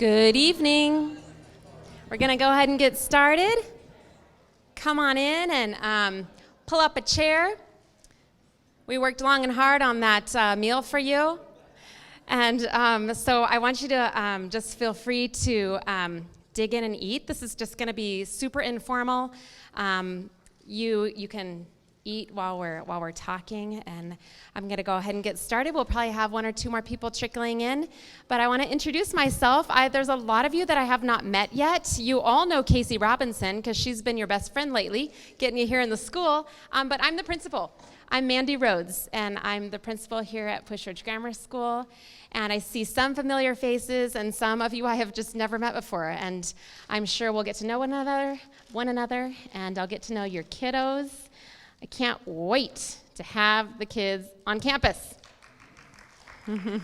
Good evening. We're going to go ahead and get started. Come on in and pull up a chair. We worked long and hard on that meal for you. And so I want you to just feel free to dig in and eat. This is just going to be super informal. You can eat while we're talking, and I'm going to go ahead and get started. We'll probably have one or two more people trickling in, but I want to introduce myself. There's a lot of you that I have not met yet. You all know Casey Robinson because she's been your best friend lately, getting you here in the school, but I'm the principal. I'm Mandy Rhodes, and I'm the principal here at Pushridge Grammar School, and I see some familiar faces and some of you I have just never met before, and I'm sure we'll get to know one another, and I'll get to know your kiddos. I can't wait to have the kids on campus. You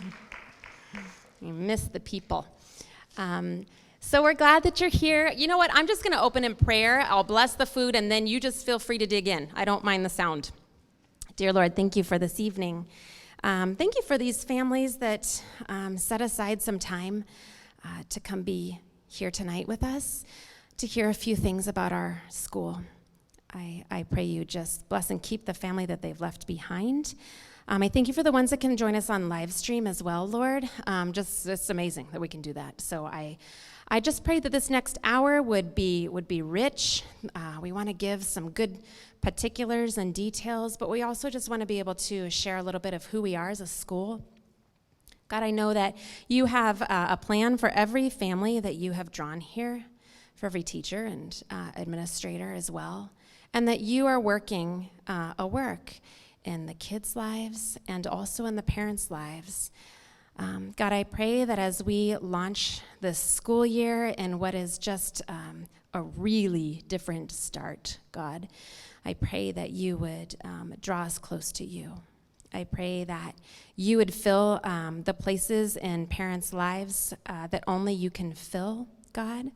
miss the people. So we're glad that you're here. You know what? I'm just going to open in prayer. I'll bless the food, and then you just feel free to dig in. I don't mind the sound. Dear Lord, thank you for this evening. Thank you for these families that set aside some time to come be here tonight with us, to hear a few things about our school. I pray you just bless and keep the family that they've left behind. I thank you for the ones that can join us on live stream as well, Lord. It's amazing that we can do that. So I just pray that this next hour would be rich. We want to give some good particulars and details, but we also just want to be able to share a little bit of who we are as a school. God, I know that you have a plan for every family that you have drawn here, for every teacher and administrator as well, and that you are working a work in the kids' lives and also in the parents' lives. God, I pray that as we launch this school year in what is just a really different start, God, I pray that you would draw us close to you. I pray that you would fill the places in parents' lives that only you can fill, God,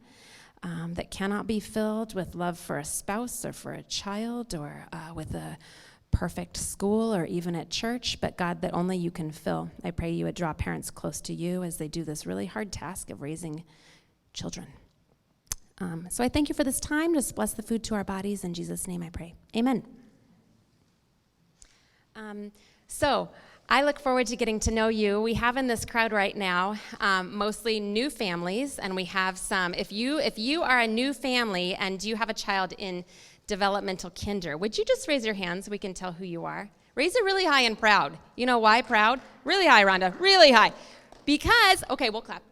that cannot be filled with love for a spouse or for a child or with a perfect school or even at church, but God, that only you can fill. I pray you would draw parents close to you as they do this really hard task of raising children. So I thank you for this time. Just bless the food to our bodies. In Jesus' name I pray. Amen. So I look forward to getting to know you. We have in this crowd right now mostly new families, and we have some. If you are a new family and you have a child in developmental kinder, would you just raise your hand so we can tell who you are? Raise it really high and proud. You know why proud? Really high, Rhonda, really high. Because, okay, we'll clap.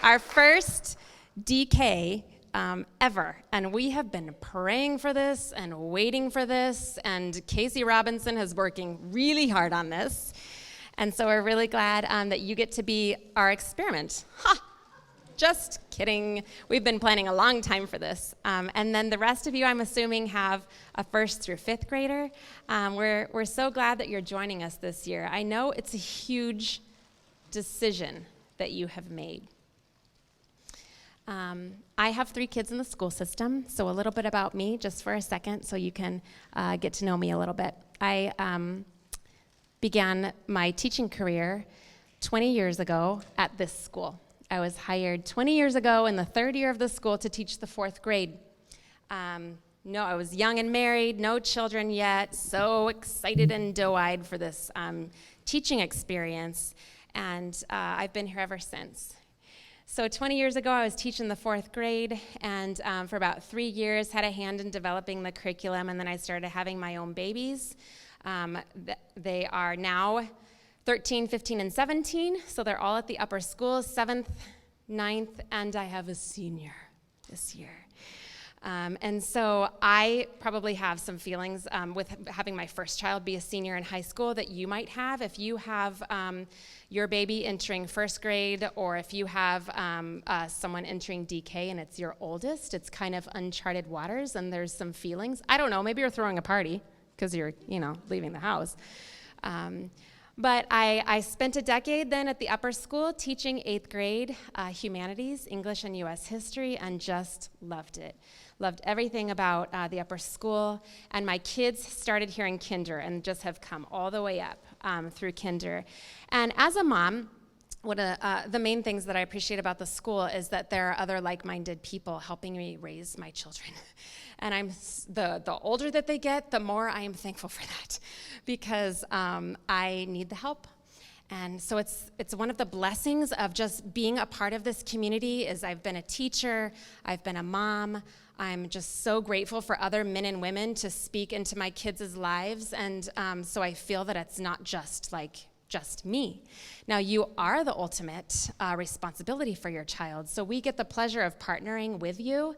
Our first DK ever, and we have been praying for this and waiting for this, and Casey Robinson is working really hard on this, and so we're really glad that you get to be our experiment. Ha! Just kidding. We've been planning a long time for this, and then the rest of you, I'm assuming, have a 1st through 5th grader. We're so glad that you're joining us this year. I know it's a huge decision that you have made. I have 3 kids in the school system, so a little bit about me just for a second so you can get to know me a little bit. I began my teaching career 20 years ago at this school. I was hired 20 years ago in the 3rd year of the school to teach the 4th grade. No, I was young and married, no children yet, so excited and doe-eyed for this teaching experience, and I've been here ever since. So 20 years ago, I was teaching the 4th grade, and for about 3 years, had a hand in developing the curriculum, and then I started having my own babies. They are now 13, 15, and 17, so they're all at the upper schools, 7th, 9th, and I have a senior this year. And so I probably have some feelings with having my first child be a senior in high school that you might have if you have your baby entering 1st grade, or if you have someone entering DK and it's your oldest. It's kind of uncharted waters, and there's some feelings. I don't know, maybe you're throwing a party because you're, leaving the house. But I spent a decade then at the upper school teaching 8th grade humanities, English, and U.S. history, and just loved it. Loved everything about the upper school. And my kids started here in kinder and just have come all the way up through kinder. And as a mom, The main things that I appreciate about the school is that there are other like-minded people helping me raise my children. And the older that they get, the more I am thankful for that, because I need the help. And so it's one of the blessings of just being a part of this community. Is I've been a teacher, I've been a mom. I'm just so grateful for other men and women to speak into my kids' lives, and so I feel that it's not just me. Now, you are the ultimate responsibility for your child, so we get the pleasure of partnering with you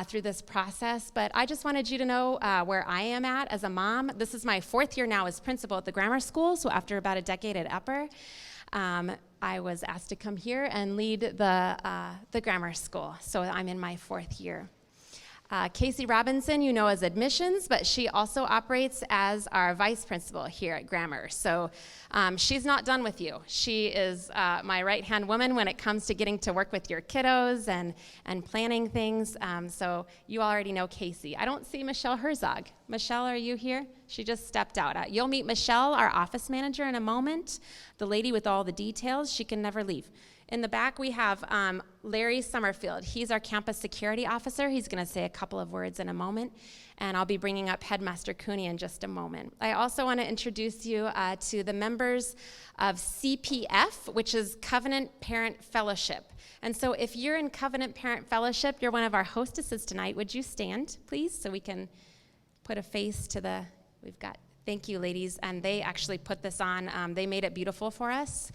through this process, but I just wanted you to know where I am at as a mom. This is my 4th year now as principal at the grammar school, so after about a decade at Upper, I was asked to come here and lead the grammar school, so I'm in my 4th year. Casey Robinson, you know as admissions, but she also operates as our vice principal here at Grammar. So she's not done with you. She is my right-hand woman when it comes to getting to work with your kiddos and planning things. So you already know Casey. I don't see Michelle Herzog. Michelle, are you here? She just stepped out. You'll meet Michelle, our office manager, in a moment, the lady with all the details. She can never leave. In the back, we have Larry Summerfield. He's our campus security officer. He's going to say a couple of words in a moment, and I'll be bringing up Headmaster Cooney in just a moment. I also want to introduce you to the members of CPF, which is Covenant Parent Fellowship. And so if you're in Covenant Parent Fellowship, you're one of our hostesses tonight. Would you stand, please, so we can put a face to thank you, ladies. And they actually put this on. They made it beautiful for us.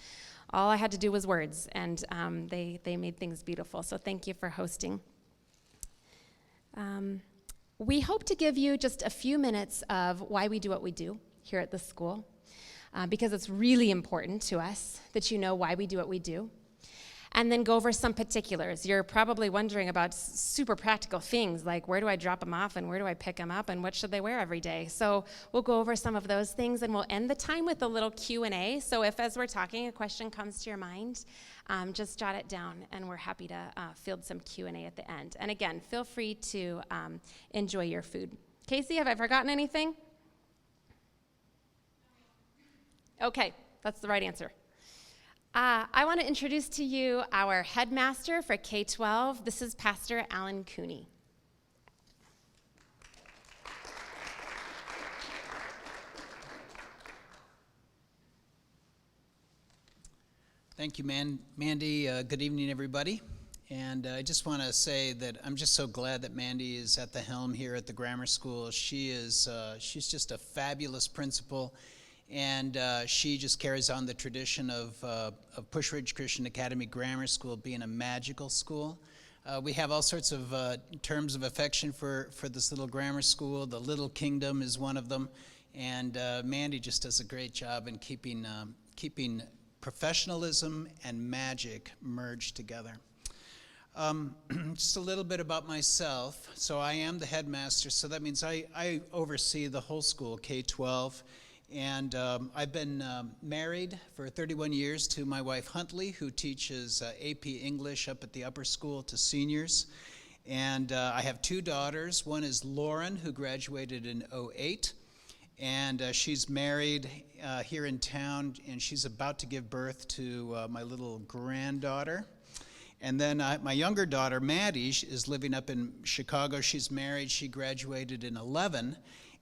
All I had to do was words, and they made things beautiful. So thank you for hosting. We hope to give you just a few minutes of why we do what we do here at the school, because it's really important to us that you know why we do what we do, and then go over some particulars. You're probably wondering about super practical things, like where do I drop them off and where do I pick them up and what should they wear every day? So we'll go over some of those things, and we'll end the time with a little Q&A. So if, as we're talking, a question comes to your mind, just jot it down, and we're happy to field some Q&A at the end. And again, feel free to enjoy your food. Casey, have I forgotten anything? Okay, that's the right answer. I want to introduce to you our headmaster for K-12. This is Pastor Alan Cooney. Thank you, Mandy. Good evening, everybody. And I just want to say that I'm just so glad that Mandy is at the helm here at the grammar school. She's just a fabulous principal. And she just carries on the tradition of Push Ridge Christian Academy Grammar School being a magical school. We have all sorts of terms of affection for this little grammar school. The Little Kingdom is one of them. And Mandy just does a great job in keeping professionalism and magic merged together. Just a little bit about myself. So I am the headmaster, so that means I oversee the whole school, K-12. And I've been married for 31 years to my wife Huntley, who teaches AP English up at the upper school to seniors. And I have 2 daughters. One is Lauren, who graduated in '08. And she's married here in town, and she's about to give birth to my little granddaughter. And then my younger daughter, Maddie, is living up in Chicago. She's married. She graduated in '11.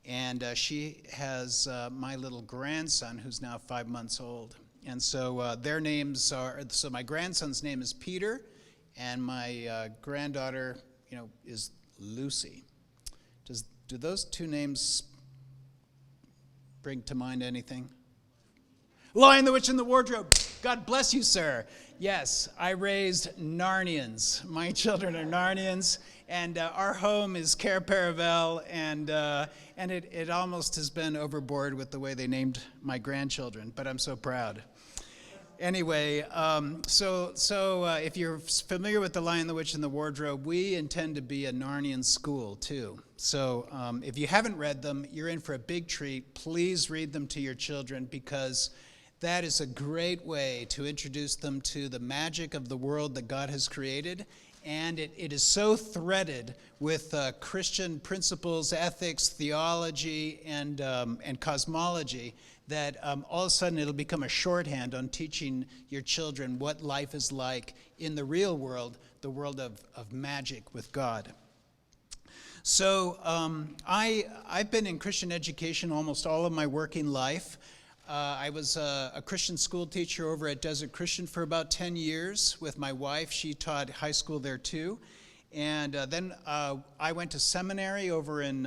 And she has my little grandson, who's now 5 months old. And so their names are, so my grandson's name is Peter, and my granddaughter, is Lucy. Do those 2 names bring to mind anything? Lion, the Witch, and the Wardrobe. God bless you, sir. Yes, I raised Narnians. My children are Narnians, and our home is Cair Paravel, and it almost has been overboard with the way they named my grandchildren, but I'm so proud. Anyway, so if you're familiar with The Lion, the Witch, and the Wardrobe, we intend to be a Narnian school, too. So if you haven't read them, you're in for a big treat. Please read them to your children, because that is a great way to introduce them to the magic of the world that God has created. And it is so threaded with Christian principles, ethics, theology, and cosmology that all of a sudden it'll become a shorthand on teaching your children what life is like in the real world, the world of magic with God. So I've been in Christian education almost all of my working life. I was a Christian school teacher over at Desert Christian for about 10 years with my wife. She taught high school there too. And then I went to seminary over in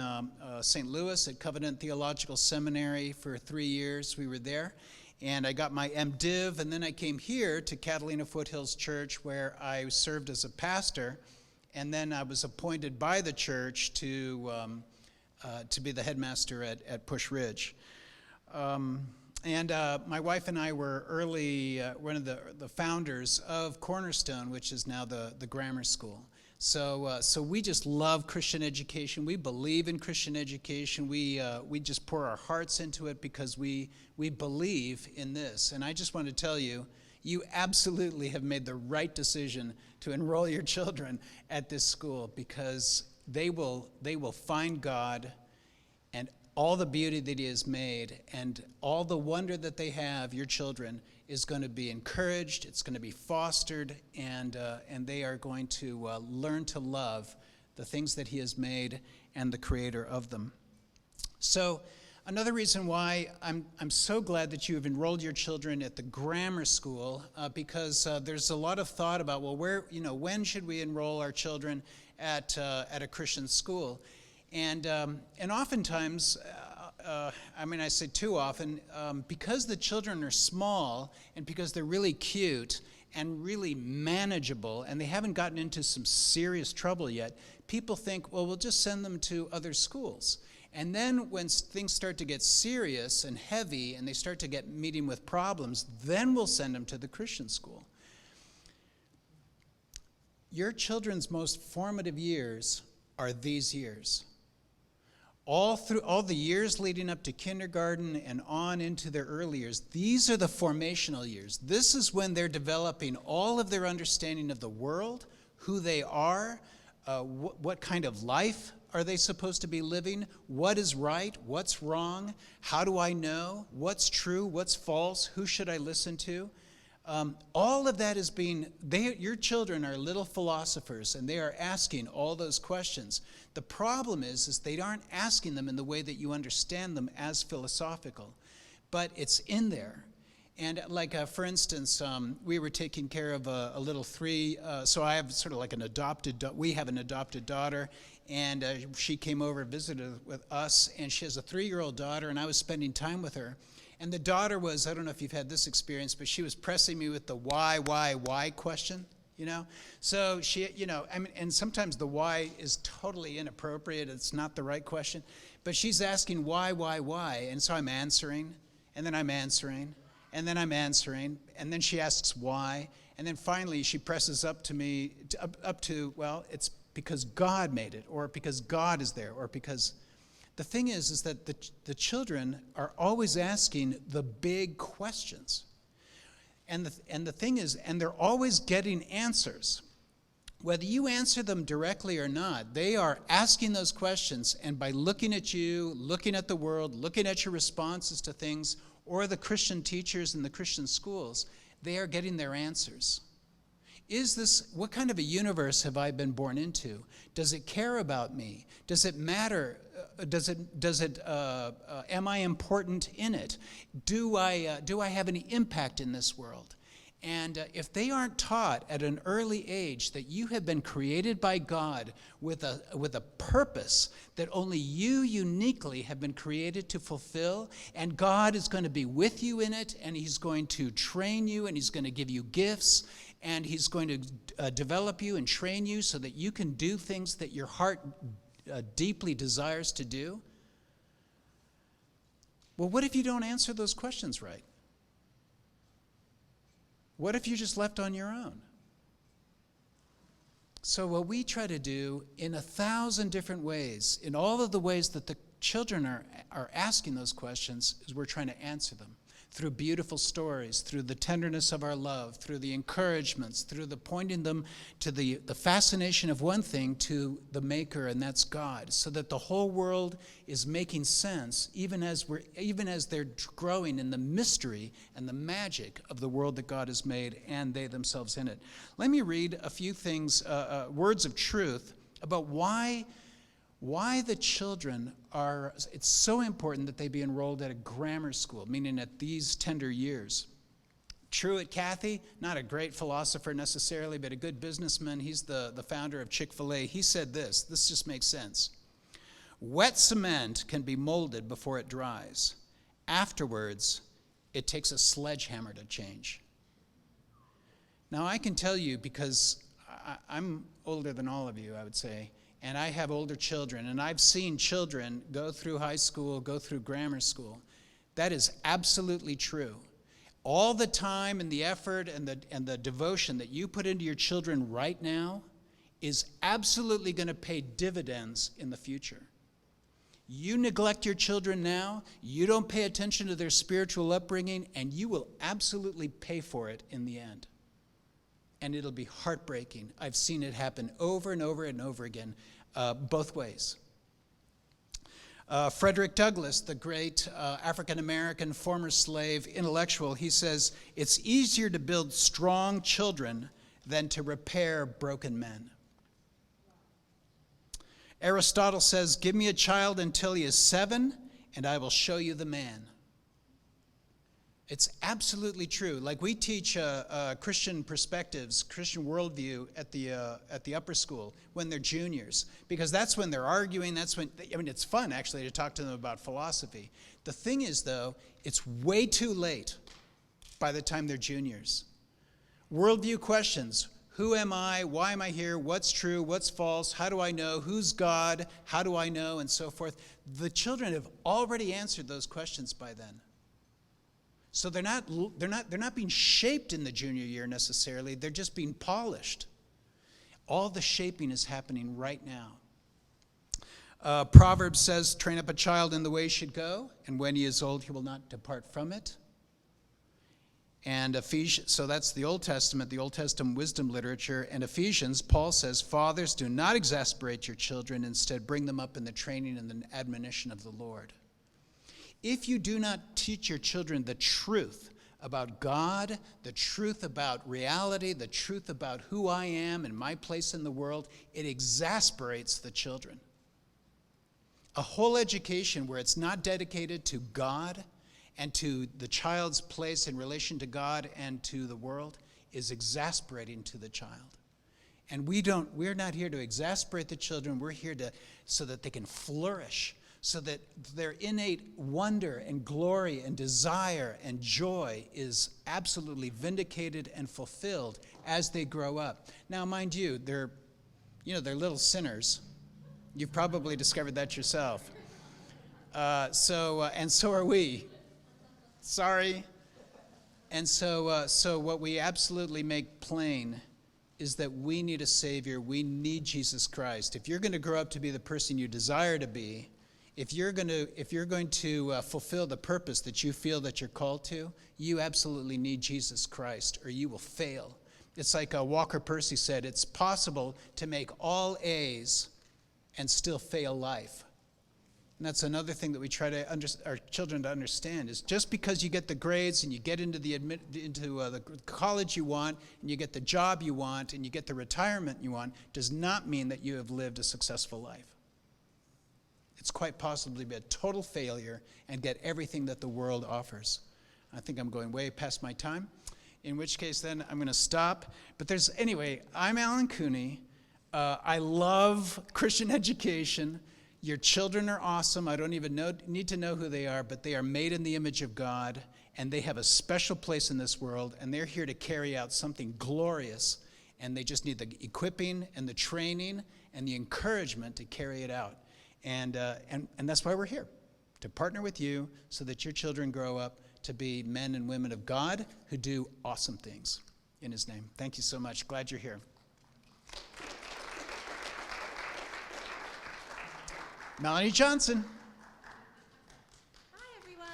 St. Louis at Covenant Theological Seminary for 3 years. We were there. And I got my MDiv, and then I came here to Catalina Foothills Church, where I served as a pastor. And then I was appointed by the church to be the headmaster at Push Ridge. And my wife and I were one of the founders of Cornerstone, which is now the grammar school. So we just love Christian education. We believe in Christian education. We just pour our hearts into it because we believe in this. And I just want to tell you, you absolutely have made the right decision to enroll your children at this school, because they will find God and all the beauty that he has made, and all the wonder that they have, your children, is going to be encouraged, it's going to be fostered, and they are going to learn to love the things that he has made and the creator of them. So another reason why I'm so glad that you have enrolled your children at the grammar school, because there's a lot of thought about, well, when should we enroll our children at a Christian school? And oftentimes, I say too often, because the children are small and because they're really cute and really manageable and they haven't gotten into some serious trouble yet, people think, well, we'll just send them to other schools. And then when things start to get serious and heavy and they start to get meeting with problems, then we'll send them to the Christian school. Your children's most formative years are these years. All through all the years leading up to kindergarten and on into their early years, these are the formational years. This is when they're developing all of their understanding of the world, who they are, what kind of life are they supposed to be living, what is right, what's wrong, how do I know, what's true, what's false, who should I listen to? All of that is your children are little philosophers, and they are asking all those questions. The problem is they aren't asking them in the way that you understand them as philosophical, but it's in there. And for instance, we were taking care of a little so I have sort of like we have an adopted daughter, and she came over and visited with us, and she has a 3-year-old daughter, and I was spending time with her. And the daughter was, I don't know if you've had this experience, but she was pressing me with the why question, So she, and sometimes the why is totally inappropriate. It's not the right question. But she's asking why? And so I'm answering, and then I'm answering, and then I'm answering, and then she asks why. And then finally she presses up to me, well, it's because God made it, or because God is there, or because... The thing is that the children are always asking the big questions. And the thing is, and they're always getting answers. Whether you answer them directly or not, they are asking those questions, and by looking at you, looking at the world, looking at your responses to things, or the Christian teachers in the Christian schools, they are getting their answers. What kind of a universe have I been born into? Does it care about me? Does it matter? Am I important in it? Do I have any impact in this world? And if they aren't taught at an early age that you have been created by God with a purpose that only you uniquely have been created to fulfill, and God is going to be with you in it, and he's going to train you, and he's going to give you gifts, and he's going to develop you and train you so that you can do things that your heart deeply desires to do. Well, what if you don't answer those questions right? What if you're just left on your own? So what we try to do in 1,000 different ways, in all of the ways that the children are asking those questions, is we're trying to answer them. through beautiful stories, through the tenderness of our love, through the encouragements, through the pointing them to the fascination of one thing to the maker, and that's God, so that the whole world is making sense, even as they're growing in the mystery and the magic of the world that God has made, and they themselves in it. Let me read a few things, words of truth about why the children it's so important that they be enrolled at a grammar school, meaning at these tender years. Truett Cathy, not a great philosopher necessarily, but a good businessman. He's the founder of Chick-fil-A. He said this just makes sense. Wet cement can be molded before it dries. Afterwards, it takes a sledgehammer to change. Now, I can tell you, because I'm older than all of you, I would say, and I have older children, and I've seen children go through high school, go through grammar school. That is absolutely true. All the time and the effort and the devotion that you put into your children right now is absolutely going to pay dividends in the future. You neglect your children now, you don't pay attention to their spiritual upbringing, and you will absolutely pay for it in the end. And it'll be heartbreaking. I've seen it happen over and over and over again, both ways. Frederick Douglass, the great African-American former slave intellectual, he says, it's easier to build strong children than to repair broken men. Aristotle says, give me a child until he is 7, and I will show you the man. It's absolutely true. Like, we teach Christian perspectives, Christian worldview at the upper school when they're juniors, because that's when they're arguing. That's when, it's fun actually to talk to them about philosophy. The thing is, though, it's way too late by the time they're juniors. Worldview questions: who am I? Why am I here? What's true? What's false? How do I know? Who's God? How do I know? And so forth. The children have already answered those questions by then. So they're not being shaped in the junior year necessarily. They're just being polished. All the shaping is happening right now. Proverbs says, train up a child in the way he should go, and when he is old, he will not depart from it. And Ephesians, so that's the Old Testament wisdom literature. And Ephesians, Paul says, fathers, do not exasperate your children. Instead, bring them up in the training and the admonition of the Lord. If you do not teach your children the truth about God, the truth about reality, the truth about who I am and my place in the world, it exasperates the children. A whole education where it's not dedicated to God and to the child's place in relation to God and to the world is exasperating to the child. And we're not here to exasperate the children. We're here so that they can flourish, so that their innate wonder and glory and desire and joy is absolutely vindicated and fulfilled as they grow up. Now, mind you, they're little sinners. You've probably discovered that yourself. And so are we. Sorry. And so what we absolutely make plain is that we need a Savior. We need Jesus Christ. If you're going to grow up to be the person you desire to be, if you're going to fulfill the purpose that you feel that you're called to, you absolutely need Jesus Christ, or you will fail. It's like Walker Percy said, it's possible to make all A's and still fail life. And that's another thing that we try to our children to understand, is just because you get the grades and you get into the college you want, and you get the job you want, and you get the retirement you want, does not mean that you have lived a successful life. It's quite possible to be a total failure and get everything that the world offers. I think I'm going way past my time, in which case then I'm going to stop. But I'm Alan Cooney. I love Christian education. Your children are awesome. I don't even need to know who they are, but they are made in the image of God, and they have a special place in this world, and they're here to carry out something glorious, and they just need the equipping and the training and the encouragement to carry it out. And that's why we're here, to partner with you so that your children grow up to be men and women of God who do awesome things in His name. Thank you so much. Glad you're here. Melanie Johnson. Hi, everyone.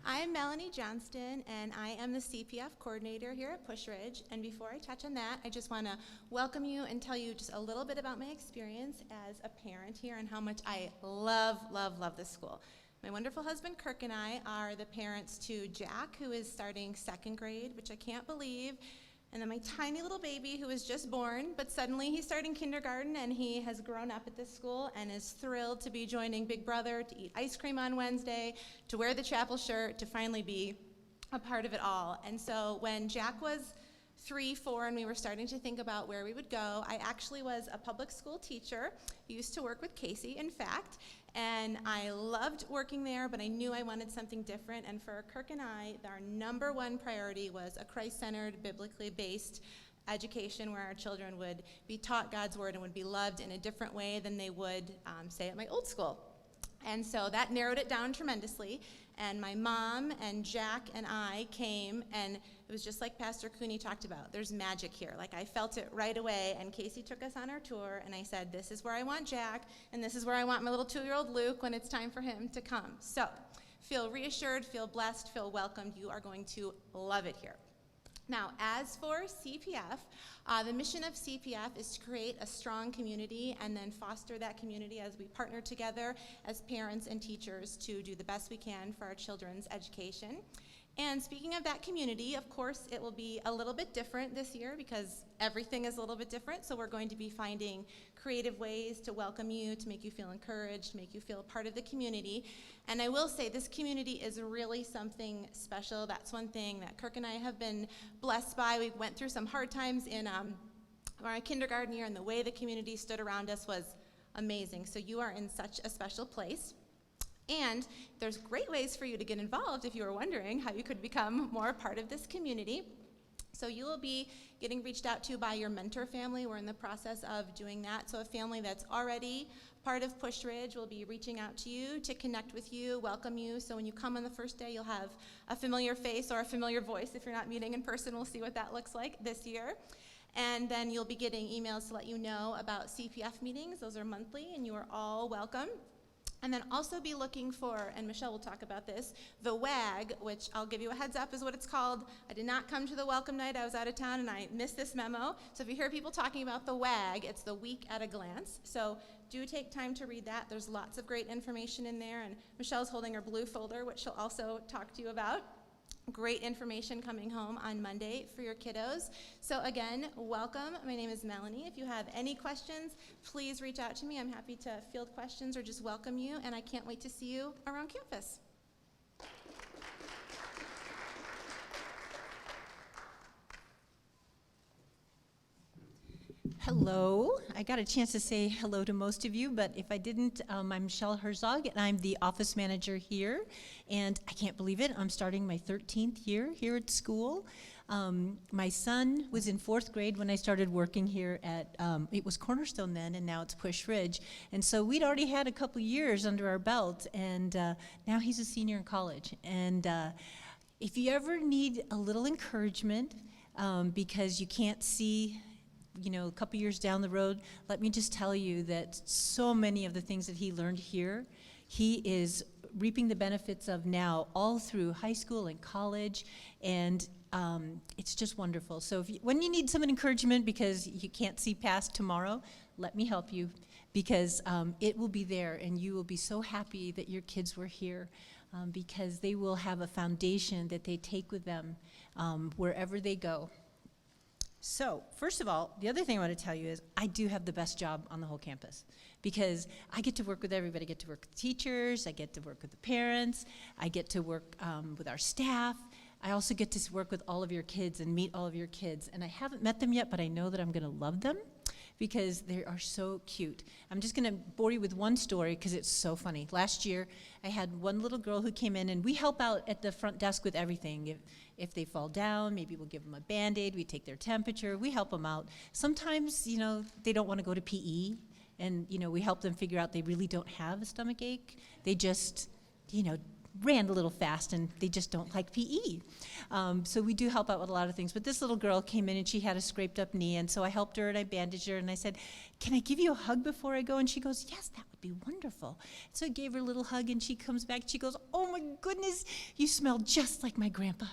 I'm Melanie Johnston, and I am the CPF coordinator here at Push Ridge. And before I touch on that, I just want to welcome you and tell you just a little bit about my experience as a parent here and how much I love, love, love this school. My wonderful husband Kirk and I are the parents to Jack, who is starting second grade, which I can't believe. And then my tiny little baby who was just born, but suddenly he's starting kindergarten and he has grown up at this school and is thrilled to be joining Big Brother, to eat ice cream on Wednesday, to wear the chapel shirt, to finally be a part of it all. And so when Jack was 3, 4, and we were starting to think about where we would go, I actually was a public school teacher, used to work with Casey, in fact, and I loved working there, but I knew I wanted something different. And for Kirk and I, our number one priority was a Christ-centered, biblically based education where our children would be taught God's word and would be loved in a different way than they would, say, at my old school. And so that narrowed it down tremendously. And my mom and Jack and I came, and it was just like Pastor Cooney talked about. There's magic here. Like, I felt it right away. And Casey took us on our tour, and I said, this is where I want Jack, and this is where I want my little 2-year-old Luke when it's time for him to come. So feel reassured, feel blessed, feel welcomed. You are going to love it here. Now, as for CPF, the mission of CPF is to create a strong community and then foster that community as we partner together as parents and teachers to do the best we can for our children's education. And speaking of that community, of course, it will be a little bit different this year because everything is a little bit different. So we're going to be finding creative ways to welcome you, to make you feel encouraged, to make you feel a part of the community. And I will say this community is really something special. That's one thing that Kirk and I have been blessed by. We went through some hard times in our kindergarten year, and the way the community stood around us was amazing. So you are in such a special place. And there's great ways for you to get involved if you were wondering how you could become more a part of this community. So you will be getting reached out to by your mentor family. We're in the process of doing that. So a family that's already part of Push Ridge will be reaching out to you to connect with you, welcome you. So when you come on the first day, you'll have a familiar face or a familiar voice. If you're not meeting in person, we'll see what that looks like this year. And then you'll be getting emails to let you know about CPF meetings. Those are monthly, and you are all welcome. And then also be looking for, and Michelle will talk about this, the WAG, which I'll give you a heads up is what it's called. I did not come to the welcome night. I was out of town and I missed this memo. So if you hear people talking about the WAG, it's the Week at a Glance. So do take time to read that. There's lots of great information in there. And Michelle's holding her blue folder, which she'll also talk to you about. Great information coming home on Monday for your kiddos. So again, welcome. My name is Melanie. If you have any questions, please reach out to me. I'm happy to field questions or just welcome you, and I can't wait to see you around campus. Hello. I got a chance to say hello to most of you, but if I didn't, I'm Michelle Herzog, and I'm the office manager here. And I can't believe it, I'm starting my 13th year here at school. My son was in 4th grade when I started working here at, it was Cornerstone then, and now it's Push Ridge. And so we'd already had a couple years under our belt, and now he's a senior in college. And if you ever need a little encouragement, because you can't see a couple years down the road, let me just tell you that so many of the things that he learned here, he is reaping the benefits of now all through high school and college, and it's just wonderful. So when you need some encouragement because you can't see past tomorrow, let me help you, because it will be there, and you will be so happy that your kids were here, because they will have a foundation that they take with them wherever they go. So, first of all, the other thing I want to tell you is I do have the best job on the whole campus, because I get to work with everybody. I get to work with teachers, I get to work with the parents, I get to work with our staff. I also get to work with all of your kids and meet all of your kids. And I haven't met them yet, but I know that I'm going to love them because they are so cute. I'm just going to bore you with one story because it's so funny. Last year, I had one little girl who came in, and we help out at the front desk with everything. If they fall down, maybe we'll give them a Band-Aid, we take their temperature, we help them out. Sometimes, they don't want to go to PE, and, we help them figure out they really don't have a stomach ache. They just, ran a little fast, and they just don't like PE. So we do help out with a lot of things. But this little girl came in, and she had a scraped up knee, and so I helped her, and I bandaged her, and I said, "Can I give you a hug before I go?" And she goes, "Yes, that would be wonderful. So I gave her a little hug, and she comes back, she goes, oh my goodness, you smell just like my grandpa.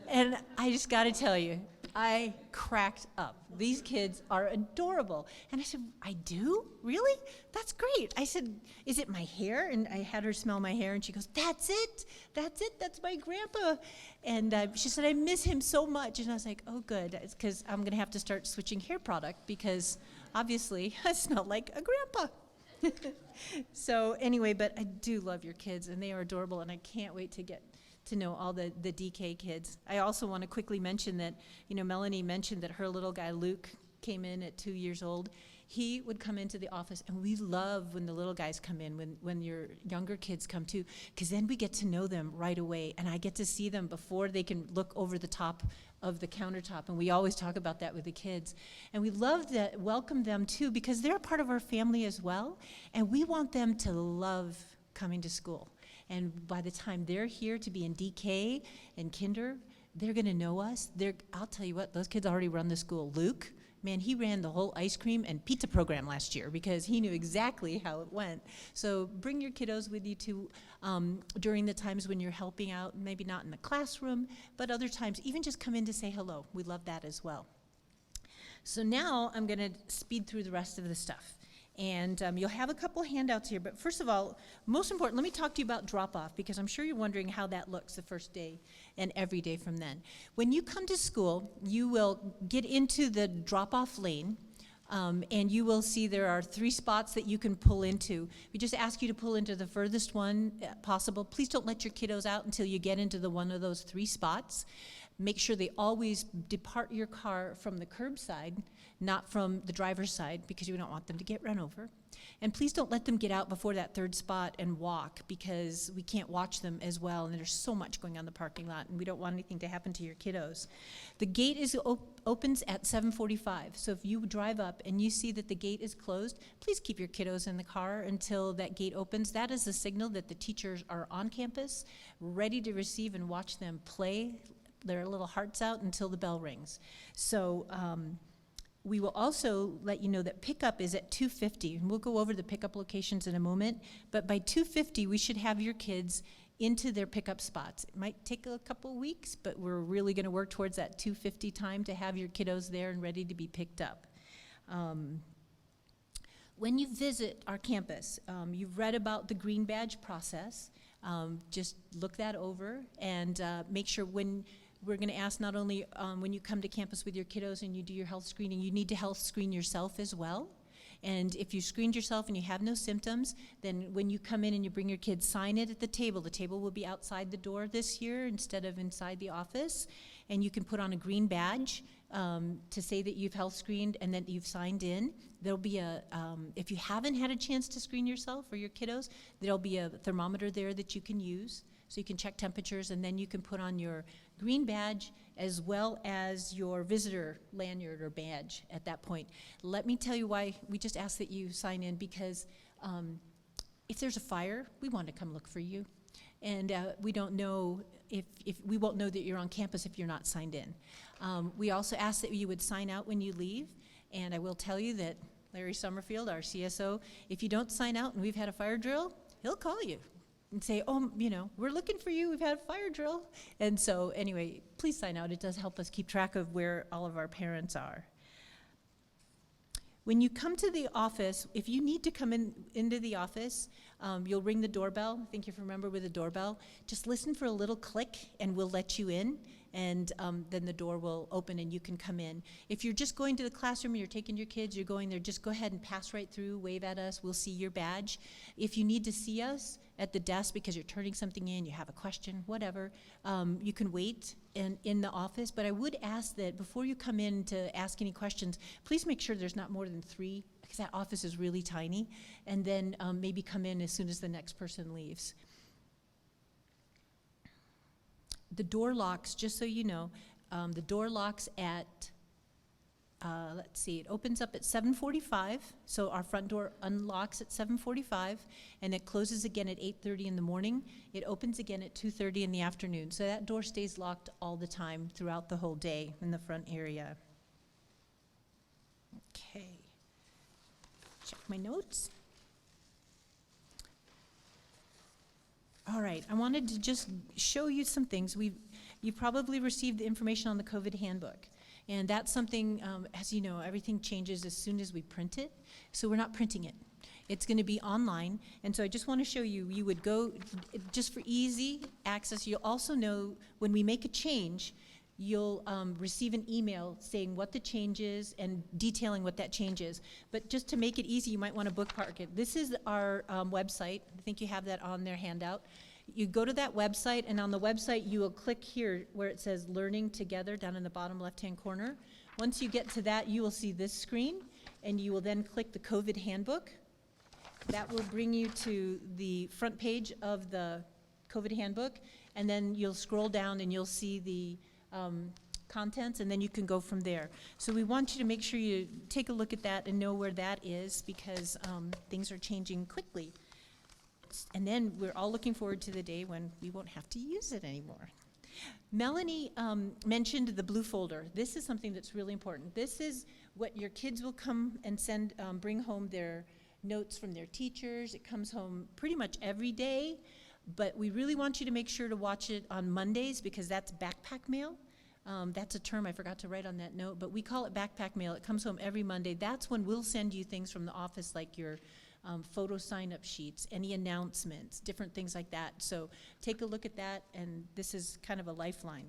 And I just got to tell you, I cracked up. These kids are adorable. And I said, I do? Really? That's great. I said, is it my hair? And I had her smell my hair, and she goes, that's it. That's it. That's my grandpa. And she said, I miss him so much. And I was like, oh, good. It's because I'm going to have to start switching hair product because obviously I smell like a grandpa. So anyway, but I do love your kids, and they are adorable, and I can't wait to get to know all the DK kids. I also want to quickly mention that, Melanie mentioned that her little guy Luke came in at 2 years old. He would come into the office, and we love when the little guys come in, when your younger kids come too, because then we get to know them right away, and I get to see them before they can look over the top of the countertop, and we always talk about that with the kids. And we love that, welcome them too, because they're part of our family as well, and we want them to love coming to school. And by the time they're here to be in DK and kinder, they're going to know us. I'll tell you what, those kids already run the school. Luke, man, he ran the whole ice cream and pizza program last year because he knew exactly how it went. So bring your kiddos with you to during the times when you're helping out, maybe not in the classroom, but other times, even just come in to say hello. We love that as well. So now I'm going to speed through the rest of the stuff. And you'll have a couple handouts here, but first of all, most important, let me talk to you about drop-off, because I'm sure you're wondering how that looks the first day and every day from then. When you come to school, you will get into the drop-off lane, and you will see there are 3 spots that you can pull into. We just ask you to pull into the furthest one possible. Please don't let your kiddos out until you get into one of those 3 spots. Make sure they always depart your car from the curbside, not from the driver's side, because you don't want them to get run over. And please don't let them get out before that 3rd spot and walk, because we can't watch them as well, and there's so much going on in the parking lot, and we don't want anything to happen to your kiddos. The gate opens at 7:45, so if you drive up and you see that the gate is closed, please keep your kiddos in the car until that gate opens. That is a signal that the teachers are on campus, ready to receive and watch them play their little hearts out until the bell rings. So we will also let you know that pickup is at 2:50, and we'll go over the pickup locations in a moment, but by 2:50 we should have your kids into their pickup spots. It might take a couple weeks, but we're really going to work towards that 2:50 time to have your kiddos there and ready to be picked up. When you visit our campus, you've read about the green badge process. Just look that over and make sure we're going to ask not only when you come to campus with your kiddos and you do your health screening, you need to health screen yourself as well. And if you screened yourself and you have no symptoms, then when you come in and you bring your kids, sign it at the table. The table will be outside the door this year instead of inside the office. And you can put on a green badge to say that you've health screened and that you've signed in. There'll be if you haven't had a chance to screen yourself or your kiddos, there'll be a thermometer there that you can use. So you can check temperatures, and then you can put on your green badge as well as your visitor lanyard or badge at that point. Let me tell you why we just ask that you sign in, because if there's a fire, we want to come look for you. And we don't know if we won't know that you're on campus if you're not signed in. We also ask that you would sign out when you leave. And I will tell you that Larry Summerfield, our CSO, if you don't sign out and we've had a fire drill, he'll call you and say, oh, we're looking for you, we've had a fire drill. And so anyway, please sign out. It does help us keep track of where all of our parents are. When you come to the office, if you need to come into the office, you'll ring the doorbell. I think you remember with the doorbell. Just listen for a little click and we'll let you in, and then the door will open and you can come in. If you're just going to the classroom, you're taking your kids, you're going there, just go ahead and pass right through, wave at us, we'll see your badge. If you need to see us at the desk because you're turning something in, you have a question, whatever, you can wait in the office. But I would ask that before you come in to ask any questions, please make sure there's not more than 3, because that office is really tiny, and then maybe come in as soon as the next person leaves. The door locks, just so you know, the door locks at, let's see, it opens up at 7:45, so our front door unlocks at 7:45, and it closes again at 8:30 in the morning. It opens again at 2:30 in the afternoon, so that door stays locked all the time throughout the whole day in the front area. Okay, check my notes. All right, I wanted to just show you some things. You probably received the information on the COVID handbook. And that's something, as you know, everything changes as soon as we print it. So we're not printing it. It's going to be online. And so I just want to show you, you would go, just for easy access, you'll also know when we make a change, you'll receive an email saying what the change is and detailing what that change is. But just to make it easy, you might want to bookmark it. This is our website. I think you have that on their handout. You go to that website, and on the website, you will click here where it says Learning Together down in the bottom left-hand corner. Once you get to that, you will see this screen, and you will then click the COVID handbook. That will bring you to the front page of the COVID handbook, and then you'll scroll down and you'll see the contents, and then you can go from there. So we want you to make sure you take a look at that and know where that is, because things are changing quickly. And then we're all looking forward to the day when we won't have to use it anymore. Melanie mentioned the blue folder. This is something that's really important. This is what your kids will come and bring home their notes from their teachers. It comes home pretty much every day, but we really want you to make sure to watch it on Mondays, because that's backpack mail. That's a term I forgot to write on that note, but we call it backpack mail. It comes home every Monday. That's when we'll send you things from the office, like your photo sign-up sheets, any announcements, different things like that. So take a look at that, and this is kind of a lifeline.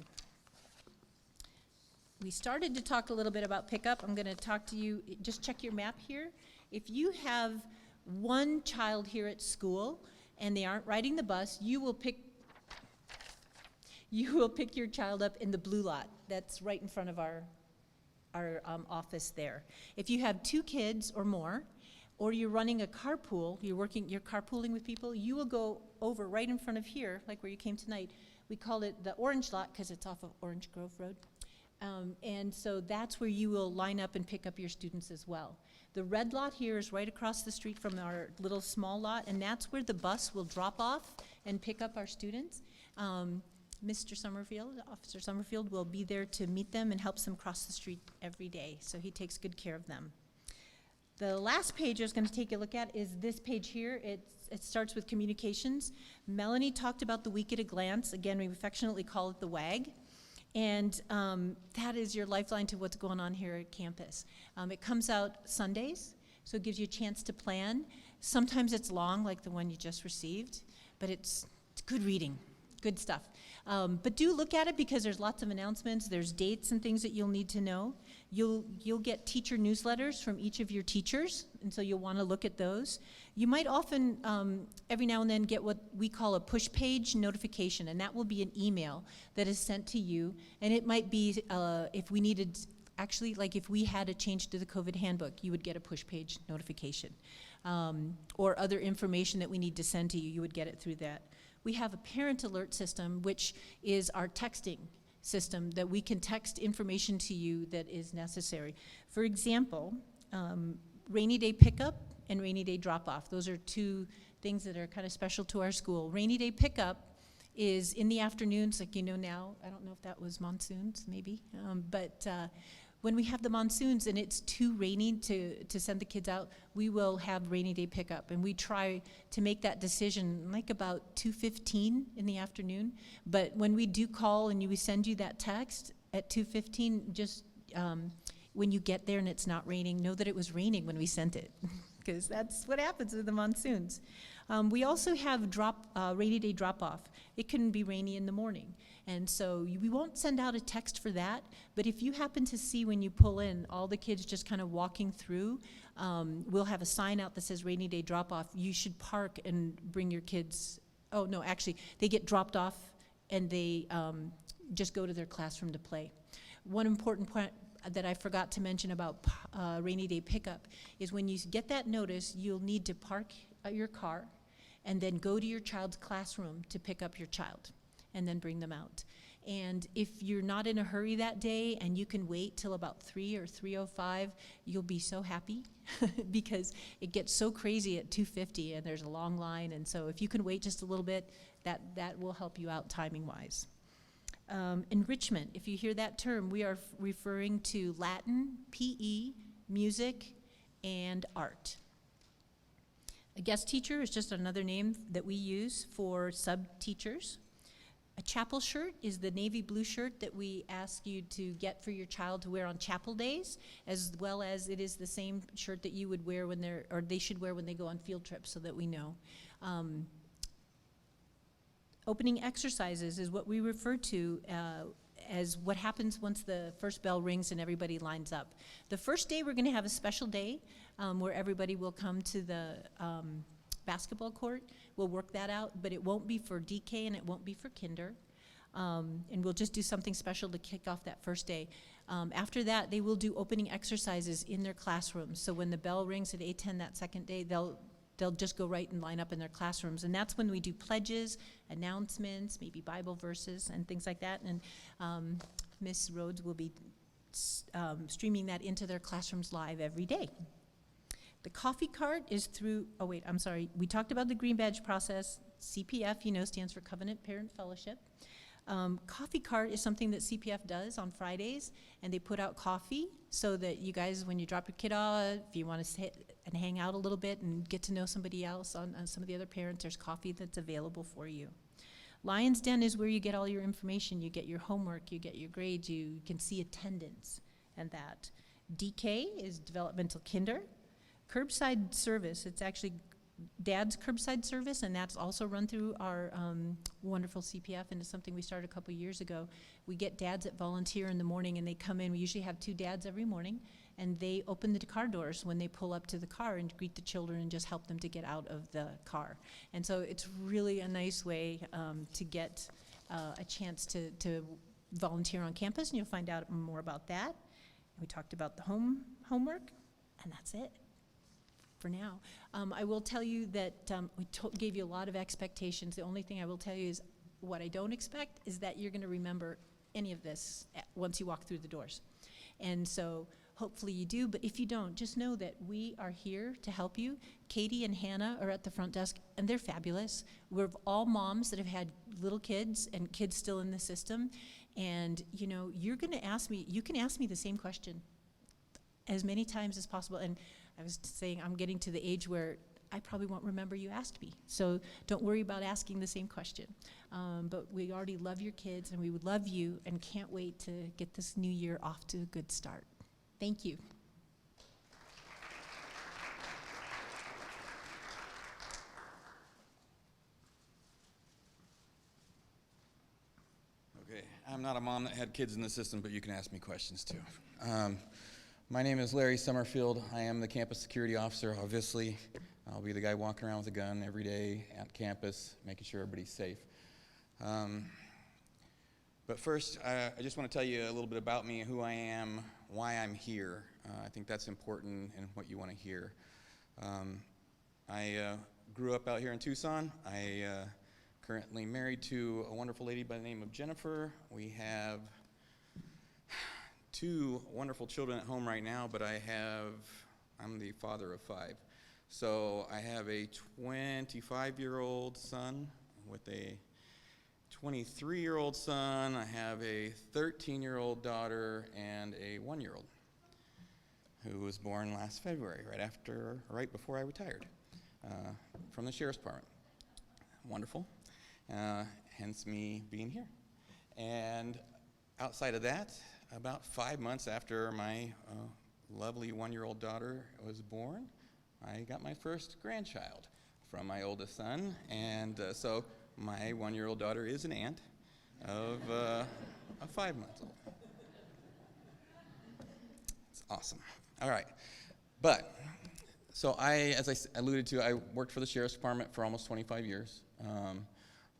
We started to talk a little bit about pickup. I'm going to talk to you, just check your map here. If you have one child here at school and they aren't riding the bus, you will pick your child up in the blue lot. That's right in front of our office there. If you have 2 kids or more, or you're running a carpool, you're carpooling with people, you will go over right in front of here, like where you came tonight. We call it the orange lot because it's off of Orange Grove Road. And so that's where you will line up and pick up your students as well. The red lot here is right across the street from our little small lot, and that's where the bus will drop off and pick up our students. Mr. Summerfield, Officer Summerfield, will be there to meet them and helps them cross the street every day, so he takes good care of them. The last page I was going to take a look at is this page here. It starts with communications. Melanie talked about the week at a glance. Again, we affectionately call it the WAG. And that is your lifeline to what's going on here at campus. It comes out Sundays, so it gives you a chance to plan. Sometimes it's long, like the one you just received, but it's good reading, good stuff. But do look at it, because there's lots of announcements. There's dates and things that you'll need to know. You'll get teacher newsletters from each of your teachers, and so you'll want to look at those. You might often, every now and then, get what we call a push page notification, and that will be an email that is sent to you. And it might be if we needed, actually, like if we had a change to the COVID handbook, you would get a push page notification. Or other information that we need to send to you, you would get it through that. We have a parent alert system, which is our texting system that we can text information to you that is necessary. For example, rainy day pickup and rainy day drop off. Those are 2 things that are kind of special to our school. Rainy day pickup is in the afternoons, like you know now. I don't know if that was monsoons, maybe. But when we have the monsoons and it's too rainy to send the kids out, we will have rainy day pickup. And we try to make that decision like about 2:15 in the afternoon. But when we do call and we send you that text at 2:15, just when you get there and it's not raining, know that it was raining when we sent it, because that's what happens with the monsoons. We also have rainy day drop-off. It can be rainy in the morning, and so we won't send out a text for that, but if you happen to see when you pull in all the kids just kind of walking through, we'll have a sign out that says rainy day drop-off. You should park and bring your kids. Oh, no, actually, they get dropped off, and they just go to their classroom to play. One important point that I forgot to mention about rainy day pickup is when you get that notice, you'll need to park your car and then go to your child's classroom to pick up your child and then bring them out. And if you're not in a hurry that day and you can wait till about 3 or 3:05, you'll be so happy because it gets so crazy at 2:50 and there's a long line. And so if you can wait just a little bit, that will help you out timing-wise. Enrichment, if you hear that term, we are referring to Latin, PE, music, and art. A guest teacher is just another name that we use for sub-teachers. A chapel shirt is the navy blue shirt that we ask you to get for your child to wear on chapel days, as well as it is the same shirt that you would wear when they should wear when they go on field trips, so that we know. Opening exercises is what we refer to as what happens once the first bell rings and everybody lines up. The first day we're going to have a special day where everybody will come to the basketball court. We'll work that out, but it won't be for DK and it won't be for kinder. And we'll just do something special to kick off that first day. After that, they will do opening exercises in their classrooms. So when the bell rings at 8:10 that second day, they'll just go right and line up in their classrooms. And that's when we do pledges, announcements, maybe Bible verses and things like that. And Miss Rhodes will be streaming that into their classrooms live every day. The coffee cart is through, oh wait, I'm sorry. We talked about the green badge process. CPF, stands for Covenant Parent Fellowship. Coffee cart is something that CPF does on Fridays, and they put out coffee so that you guys, when you drop your kid off, if you want to sit and hang out a little bit and get to know somebody else on some of the other parents, there's coffee that's available for you. Lion's Den is where you get all your information. You get your homework, you get your grades, you can see attendance and that. DK is Developmental Kinder. Curbside service, it's actually Dad's curbside service, and that's also run through our wonderful CPF, and it's something we started a couple years ago. We get dads that volunteer in the morning, and they come in. We usually have 2 dads every morning, and they open the car doors when they pull up to the car and greet the children and just help them to get out of the car. And so it's really a nice way to get a chance to volunteer on campus, and you'll find out more about that. We talked about the homework, and that's it for now. I will tell you that we gave you a lot of expectations. The only thing I will tell you is what I don't expect is that you're going to remember any of this once you walk through the doors. And so hopefully you do, but if you don't, just know that we are here to help you. Katie and Hannah are at the front desk, and they're fabulous. We're all moms that have had little kids and kids still in the system, and you're going to ask me, you can ask me the same question as many times as possible. And I was saying I'm getting to the age where I probably won't remember you asked me. So don't worry about asking the same question. But we already love your kids, and we would love you, and can't wait to get this new year off to a good start. Thank you. Okay, I'm not a mom that had kids in the system, but you can ask me questions too. My name is Larry Summerfield. I am the campus security officer, obviously. I'll be the guy walking around with a gun every day at campus, making sure everybody's safe. But first, I just want to tell you a little bit about me, who I am, why I'm here. I think that's important in what you want to hear. I grew up out here in Tucson. I currently married to a wonderful lady by the name of Jennifer. We have 2 wonderful children at home right now, but I'm the father of 5. So I have a 25-year-old son with a 23-year-old son. I have a 13-year-old daughter and a 1-year-old who was born last February, right before I retired from the Sheriff's Department. Wonderful, hence me being here. And outside of that, about 5 months after my lovely 1-year-old daughter was born, I got my first grandchild from my oldest son, and so my 1-year-old daughter is an aunt of a 5-month-old. It's awesome. All right, but so as I alluded to, I worked for the Sheriff's Department for almost 25 years.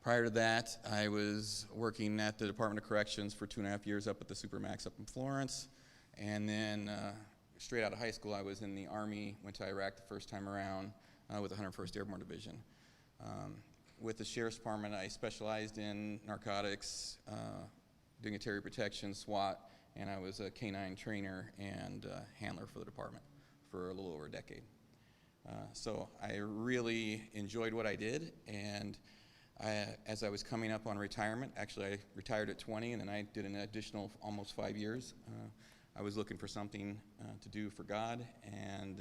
Prior to that, I was working at the Department of Corrections for 2.5 years up at the Supermax up in Florence. And then straight out of high school, I was in the Army, went to Iraq the first time around with the 101st Airborne Division. With the Sheriff's Department, I specialized in narcotics, dignitary protection, SWAT, and I was a K-9 trainer and handler for the department for a little over a decade. So I really enjoyed what I did, and as I was coming up on retirement, actually I retired at 20, and then I did an additional almost 5 years. I was looking for something to do for God, and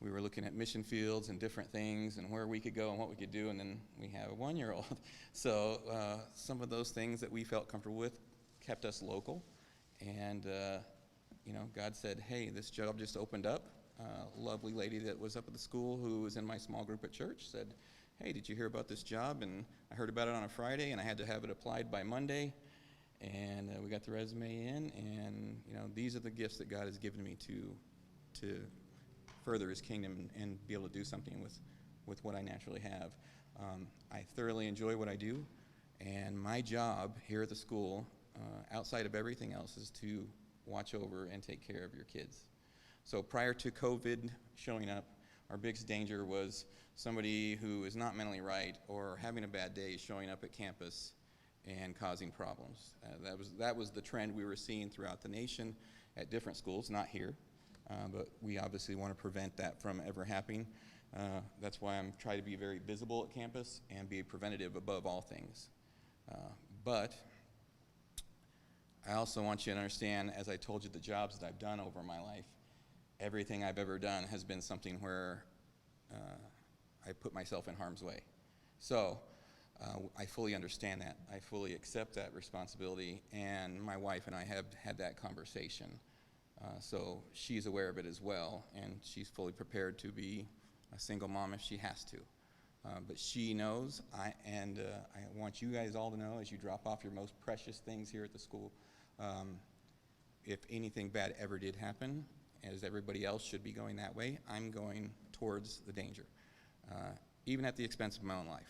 we were looking at mission fields and different things and where we could go and what we could do, and then we have a 1-year-old. So some of those things that we felt comfortable with kept us local. And, God said, hey, this job just opened up. A lovely lady that was up at the school who was in my small group at church said, hey, did you hear about this job? And I heard about it on a Friday, and I had to have it applied by Monday. And we got the resume in, and, these are the gifts that God has given me to further his kingdom and be able to do something with what I naturally have. I thoroughly enjoy what I do, and my job here at the school, outside of everything else, is to watch over and take care of your kids. So prior to COVID showing up, our biggest danger was somebody who is not mentally right or having a bad day showing up at campus and causing problems. That was the trend we were seeing throughout the nation at different schools, not here. But we obviously want to prevent that from ever happening. That's why I'm trying to be very visible at campus and be preventative above all things. But I also want you to understand, as I told you, the jobs that I've done over my life, everything I've ever done has been something where I put myself in harm's way. So I fully understand that. I fully accept that responsibility, and my wife and I have had that conversation. So she's aware of it as well, and she's fully prepared to be a single mom if she has to. But she knows, I want you guys all to know, as you drop off your most precious things here at the school, if anything bad ever did happen, as everybody else should be going that way, I'm going towards the danger, even at the expense of my own life.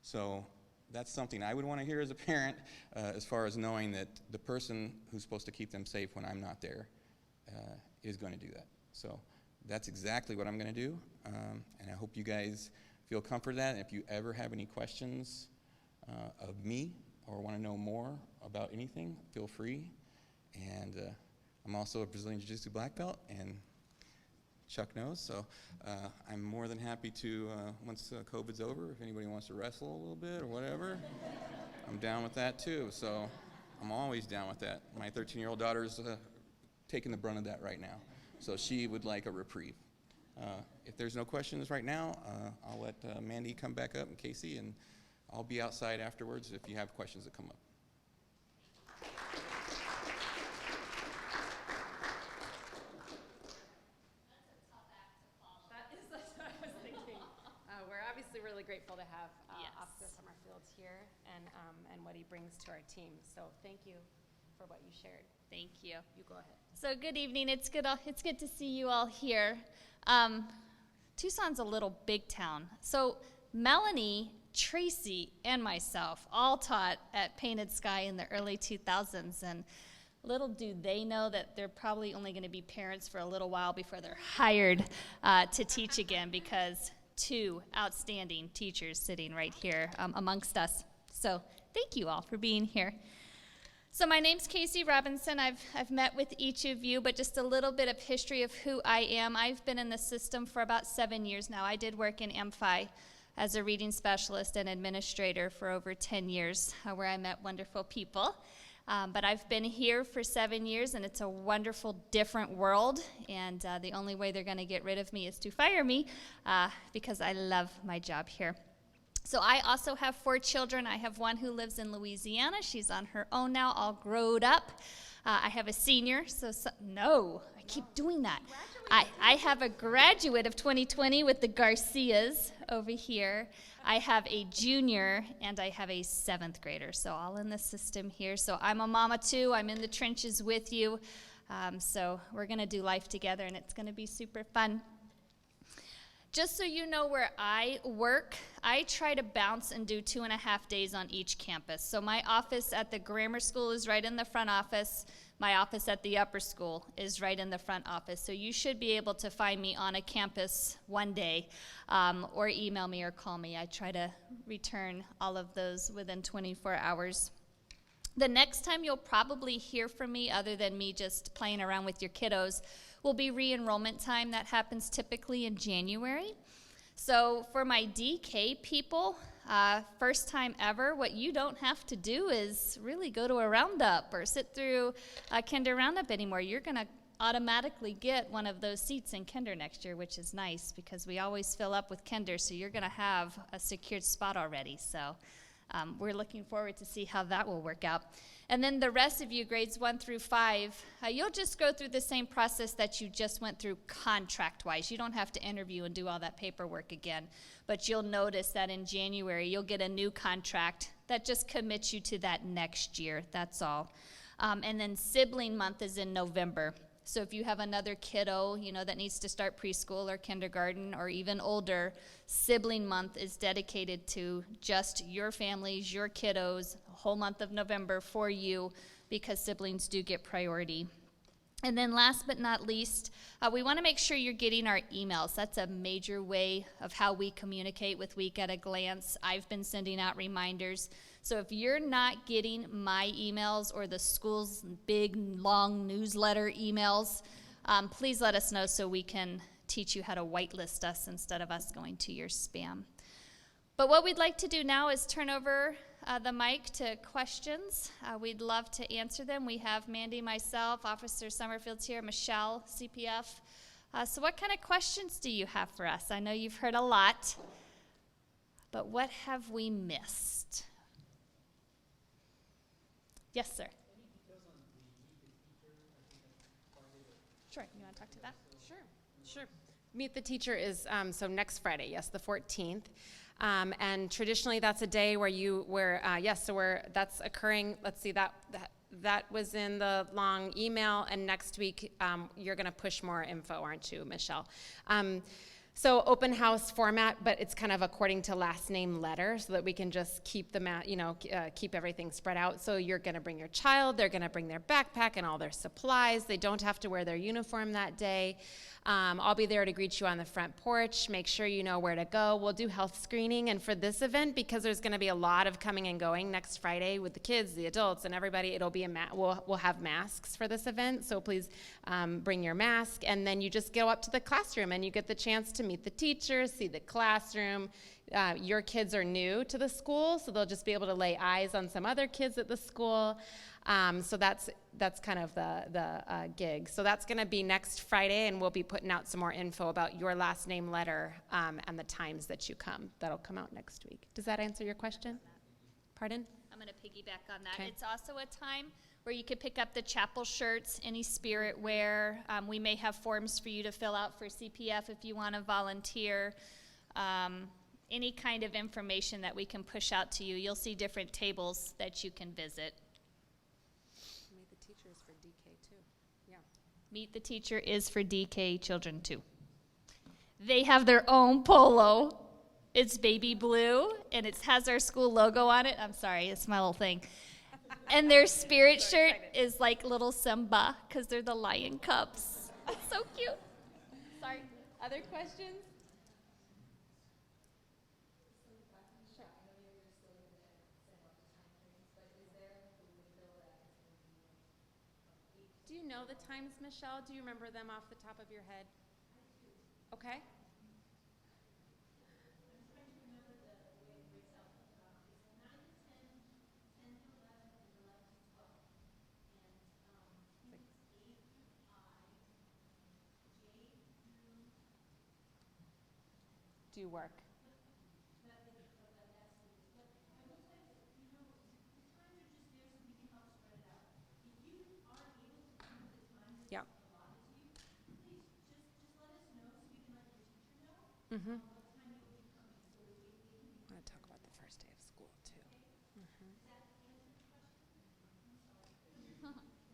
So that's something I would want to hear as a parent, as far as knowing that the person who's supposed to keep them safe when I'm not there is going to do that. So that's exactly what I'm going to do, and I hope you guys feel comforted that. And if you ever have any questions of me or want to know more about anything, feel free. And I'm also a Brazilian Jiu-Jitsu black belt, and Chuck knows, so I'm more than happy to, once COVID's over, if anybody wants to wrestle a little bit or whatever, I'm down with that too. So I'm always down with that. My 13-year-old daughter's taking the brunt of that right now, so she would like a reprieve. If there's no questions right now, I'll let Mandy come back up and Casey, and I'll be outside afterwards if you have questions that come up. We're obviously really grateful to have Yes. Officer Summerfield here and what he brings to our team. So thank you for what you shared. Thank you. You go ahead. So good evening. It's good to see you all here. Tucson's a little big town. So Melanie, Tracy, and myself all taught at Painted Sky in the early 2000s, and little do they know that they're probably only going to be parents for a little while before they're hired to teach again, because two outstanding teachers sitting right here amongst us. So thank you all for being here. So my name's Casey Robinson. I've met with each of you, but just a little bit of history of who I am. I've been in the system for about 7 years now. I did work in MPhi as a reading specialist and administrator for over 10 years, where I met wonderful people. But I've been here for 7 years, and it's a wonderful, different world. And the only way they're going to get rid of me is to fire me, because I love my job here. So I also have 4 children. I have one who lives in Louisiana. She's on her own now, all grown up. I have a senior. No, I keep doing that. I have a graduate of 2020 with the Garcias over here. I have a junior, and I have a 7th grader, so all in the system here. So I'm a mama, too. I'm in the trenches with you. So we're going to do life together, and it's going to be super fun. Just so you know where I work, I try to bounce and do 2.5 days on each campus. So my office at the grammar school is right in the front office. My office at the upper school is right in the front office. So you should be able to find me on a campus one day, or email me or call me. I try to return all of those within 24 hours. The next time you'll probably hear from me, other than me just playing around with your kiddos, will be re-enrollment time. That happens typically in January. So for my DK people, first time ever, what you don't have to do is really go to a roundup or sit through a kinder roundup anymore. You're going to automatically get one of those seats in kinder next year, which is nice because we always fill up with kinder, so you're going to have a secured spot already. So we're looking forward to see how that will work out. And then the rest of you, grades 1 through 5, you'll just go through the same process that you just went through contract-wise. You don't have to interview and do all that paperwork again. But you'll notice that in January, you'll get a new contract that just commits you to that next year. That's all. And then sibling month is in November. So if you have another kiddo, that needs to start preschool or kindergarten or even older, sibling month is dedicated to just your families, your kiddos, the whole month of November for you, because siblings do get priority. And then last but not least, we want to make sure you're getting our emails. That's a major way of how we communicate with Week at a Glance. I've been sending out reminders. So if you're not getting my emails or the school's big, long newsletter emails, please let us know so we can teach you how to whitelist us instead of us going to your spam. But what we'd like to do now is turn over the mic to questions. We'd love to answer them. We have Mandy, myself, Officer Summerfield's here, Michelle, CPF. So what kind of questions do you have for us? I know you've heard a lot, but what have we missed? Yes, sir. Sure, you want to talk to that? Sure. Meet the Teacher is so next Friday, yes, the 14th. And traditionally that's a day that's occurring. Let's see, that was in the long email, and next week you're going to push more info, aren't you, Michelle? So open house format, but it's kind of according to last name letter, so that we can just keep keep everything spread out. So you're going to bring your child, they're going to bring their backpack and all their supplies. They don't have to wear their uniform that day. I'll be there to greet you on the front porch, make sure you know where to go. We'll do health screening, and for this event, because there's going to be a lot of coming and going next Friday with the kids, the adults, and everybody, it'll be we'll have masks for this event, so please bring your mask, and then you just go up to the classroom and you get the chance to meet the teachers, see the classroom. Your kids are new to the school, so they'll just be able to lay eyes on some other kids at the school. So that's kind of the gig. So that's going to be next Friday, and we'll be putting out some more info about your last name letter and the times that you come. That'll come out next week. Does that answer your question? Pardon? I'm going to piggyback on that. Okay. It's also a time where you could pick up the chapel shirts, any spirit wear. We may have forms for you to fill out for CPF if you want to volunteer. Any kind of information that we can push out to you. You'll see different tables that you can visit. Meet the Teacher is for DK too. Yeah. Meet the Teacher is for DK children too. They have their own polo. It's baby blue, and it has our school logo on it. I'm sorry, it's my little thing. And their spirit shirt is like little Simba, because they're the lion cubs. It's so cute. Sorry. Other questions? Do you know the times, Michelle? Do you remember them off the top of your head? Okay. Do you work? Yeah. Mm-hmm. I want to talk about the first day of school too.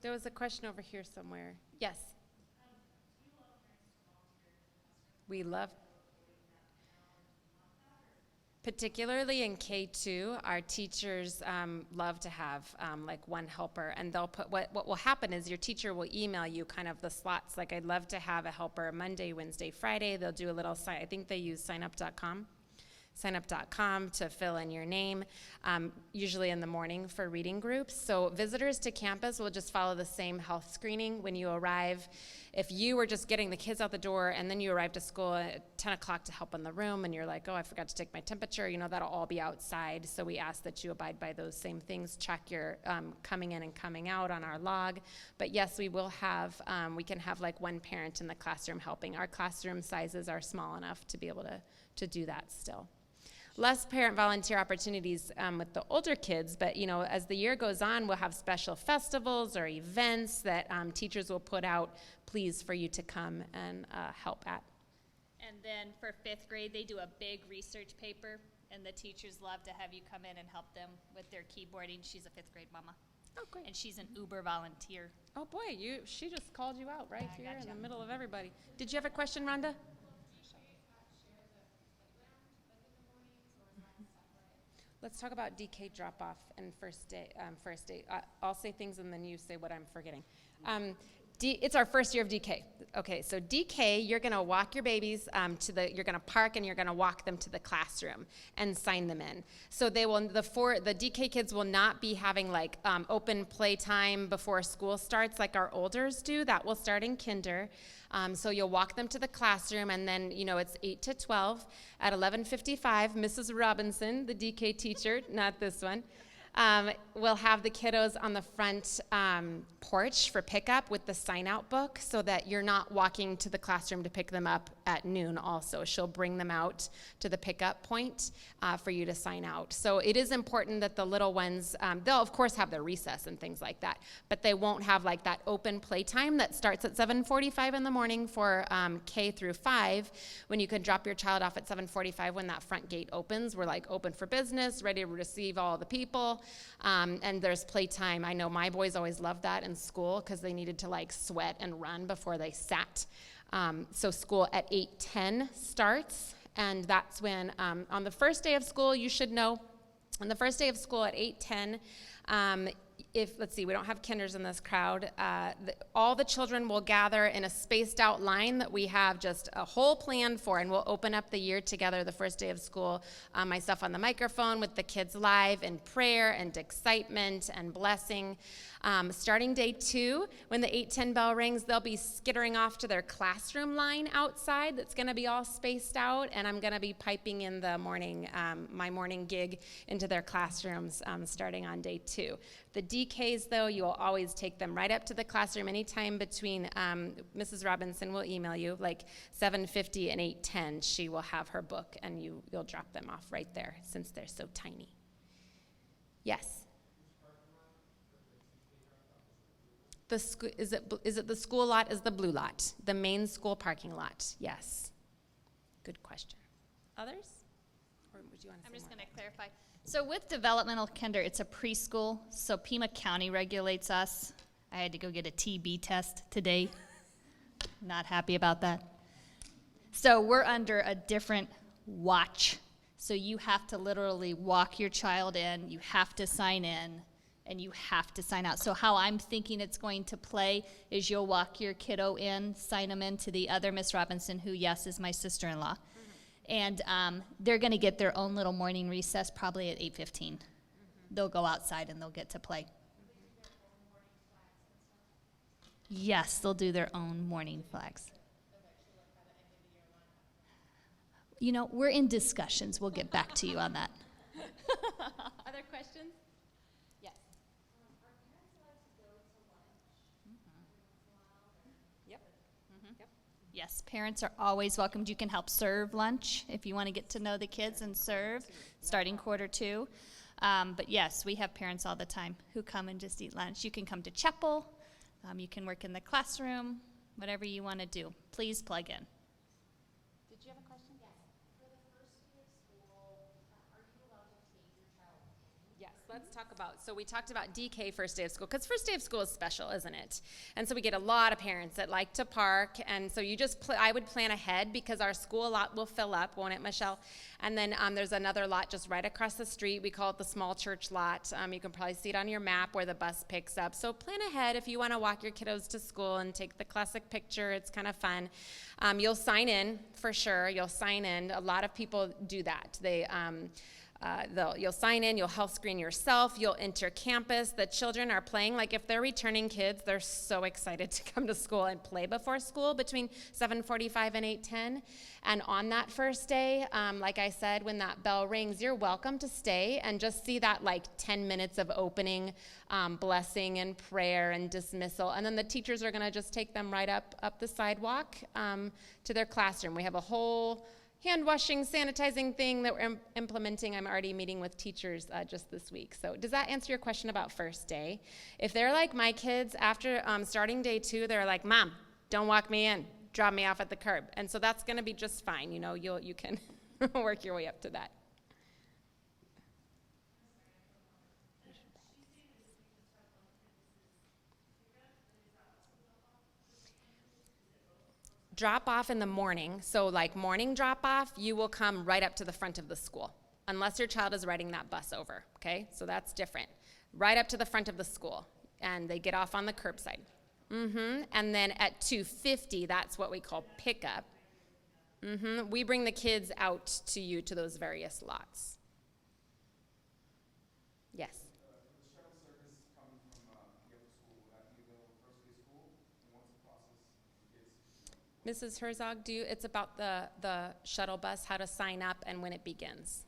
There was a question over here somewhere. Yes. We love, particularly in K2, our teachers love to have like one helper, and they'll put, what will happen is your teacher will email you kind of the slots, like I'd love to have a helper Monday, Wednesday, Friday. They'll do a little, I think they use signup.com. signup.com to fill in your name, usually in the morning for reading groups. So visitors to campus will just follow the same health screening when you arrive. If you were just getting the kids out the door and then you arrive to school at 10 o'clock to help in the room and you're like, oh, I forgot to take my temperature, that'll all be outside. So we ask that you abide by those same things. Check your coming in and coming out on our log. But yes, we will have, we can have like one parent in the classroom helping. Our classroom sizes are small enough to be able to do that still. Less parent volunteer opportunities with the older kids, but as the year goes on, we'll have special festivals or events that teachers will put out pleas for you to come and help at. And then for 5th grade, they do a big research paper, and the teachers love to have you come in and help them with their keyboarding. She's a 5th grade mama. Oh, great. And she's an Uber volunteer. Oh boy, she just called you out right Yeah, I here in gotcha. the middle of everybody. Did you have a question, Rhonda? Let's talk about DK drop-off and first day. I'll say things and then you say what I'm forgetting. It's our first year of DK. Okay, so DK, you're gonna walk your babies you're gonna park and you're gonna walk them to the classroom and sign them in. So the DK kids will not be having like open play time before school starts like our olders do. That will start in kinder. So you'll walk them to the classroom, and then, it's 8 to 12. At 11:55, Mrs. Robinson, the DK teacher, not this one, will have the kiddos on the front porch for pickup with the sign-out book so that you're not walking to the classroom to pick them up at noon also. She'll bring them out to the pickup point for you to sign out. So it is important that the little ones, they'll of course have their recess and things like that, but they won't have like that open playtime that starts at 7:45 in the morning for K through 5, when you can drop your child off at 7:45 when that front gate opens. We're like open for business, ready to receive all the people, and there's playtime. I know my boys always loved that in school because they needed to like sweat and run before they sat. So school at 8:10 starts, and that's when, on the first day of school, you should know, on the first day of school at 8:10, let's see, we don't have kinders in this crowd, all the children will gather in a spaced out line that we have just a whole plan for, and we'll open up the year together the first day of school, myself on the microphone with the kids live in prayer and excitement and blessing. Starting day 2, when the 8:10 bell rings, they'll be skittering off to their classroom line outside that's going to be all spaced out, and I'm going to be piping in the morning, my morning gig into their classrooms starting on day 2. The DKs, though, you'll always take them right up to the classroom anytime between, Mrs. Robinson will email you, like 7:50 and 8:10, she will have her book, and you'll drop them off right there since they're so tiny. Yes? Is it the school lot is the blue lot, the main school parking lot? Yes. Good question. Others? Or would you want to I'm say just more? going to clarify. So with developmental kinder, it's a preschool, so Pima County regulates us. I had to go get a TB test today. Not happy about that. So we're under a different watch. So you have to literally walk your child in, you have to sign in, and you have to sign out. So how I'm thinking it's going to play is you'll walk your kiddo in, sign them in to the other Miss Robinson, who, yes, is my sister-in-law. And they're going to get their own little morning recess probably at 8:15. They'll go outside and they'll get to play. Yes, they'll do their own morning flags. We're in discussions. We'll get back to you on that. Other questions? Yes. Yep. Yep. Yes, parents are always welcomed. You can help serve lunch if you want to get to know the kids and serve, starting quarter 2. But yes, we have parents all the time who come and just eat lunch. You can come to chapel. You can work in the classroom, whatever you want to do. Please plug in. Did you have a question? Yes. For the first day of school, are you allowed to take your child in? Yes. Let's talk about, so we talked about DK first day of school, because first day of school is special, isn't it? And so we get a lot of parents that like to park, and so you just, I would plan ahead, because our school lot will fill up, won't it, Michelle? And then there's another lot just right across the street. We call it the small church lot. You can probably see it on your map where the bus picks up. So plan ahead if you want to walk your kiddos to school and take the classic picture. It's kind of fun. You'll sign in, for sure. You'll sign in. A lot of people do that. You'll sign in, you'll health screen yourself, you'll enter campus. The children are playing, like if they're returning kids, they're so excited to come to school and play before school between 7:45 and 8:10. And on that first day, like I said, when that bell rings, you're welcome to stay and just see that like 10 minutes of opening, blessing and prayer and dismissal. And then the teachers are gonna just take them right up the sidewalk to their classroom. We have a whole hand washing, sanitizing thing that we're implementing. I'm already meeting with teachers just this week. So does that answer your question about first day? If they're like my kids, after starting day 2, they're like, Mom, don't walk me in, drop me off at the curb. And so that's gonna be just fine. You know, you can work your way up to that. Drop off in the morning, so like morning drop off, you will come right up to the front of the school, unless your child is riding that bus over, okay? So that's different. Right up to the front of the school, and they get off on the curbside. And then at 2:50, that's what we call pickup. We bring the kids out to you to those various lots. Yes. Mrs. Herzog, it's about the shuttle bus, how to sign up and when it begins.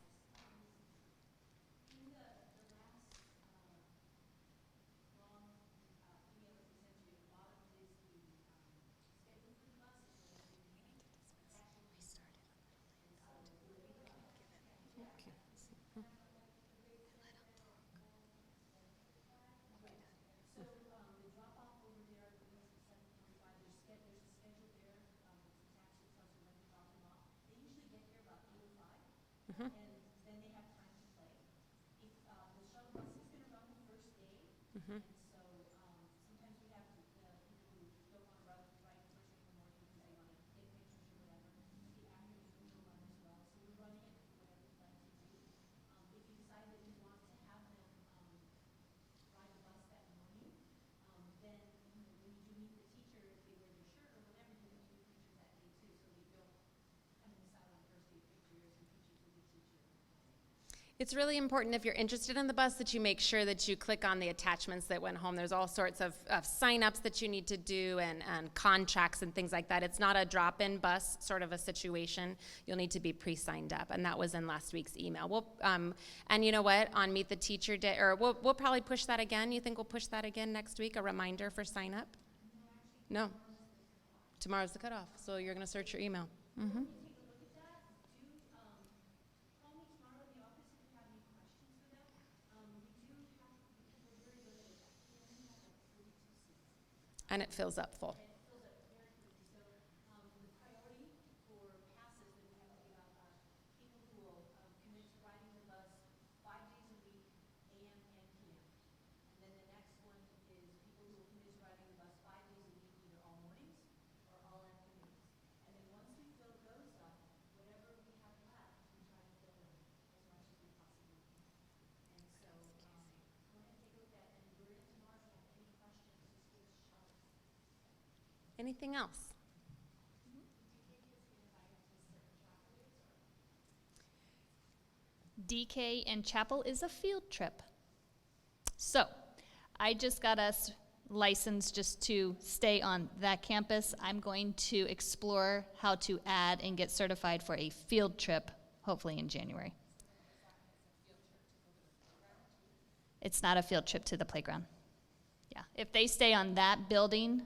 It's really important if you're interested in the bus that you make sure that you click on the attachments that went home. There's all sorts of sign-ups that you need to do and contracts and things like that. It's not a drop-in bus sort of a situation. You'll need to be pre-signed up, and that was in last week's email. And you know what? On Meet the Teacher Day, or we'll probably push that again. You think we'll push that again next week, a reminder for sign-up? No. Tomorrow's the cutoff, so you're going to search your email. And it fills up full. Anything else? DK and Chapel is a field trip. So, I just got us licensed just to stay on that campus. I'm going to explore how to add and get certified for a field trip, hopefully in January. It's not a field trip to the playground. Yeah, if they stay on that building,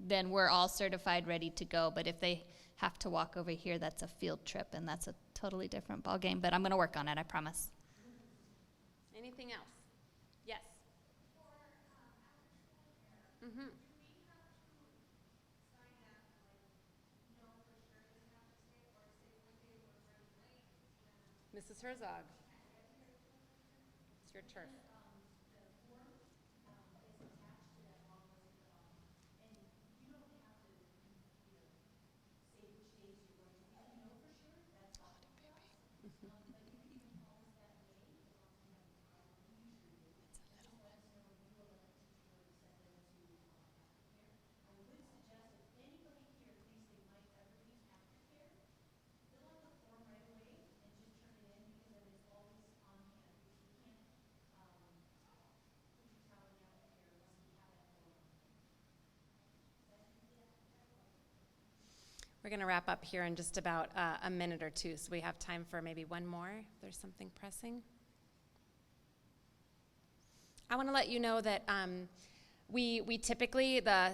then we're all certified, ready to go. But if they have to walk over here, that's a field trip, and that's a totally different ballgame. But I'm going to work on it, I promise. Anything else? Yes. Mrs. Herzog. It's your turn. We're going to wrap up here in just about a minute or two, so we have time for maybe one more if there's something pressing. I want to let you know that we typically, the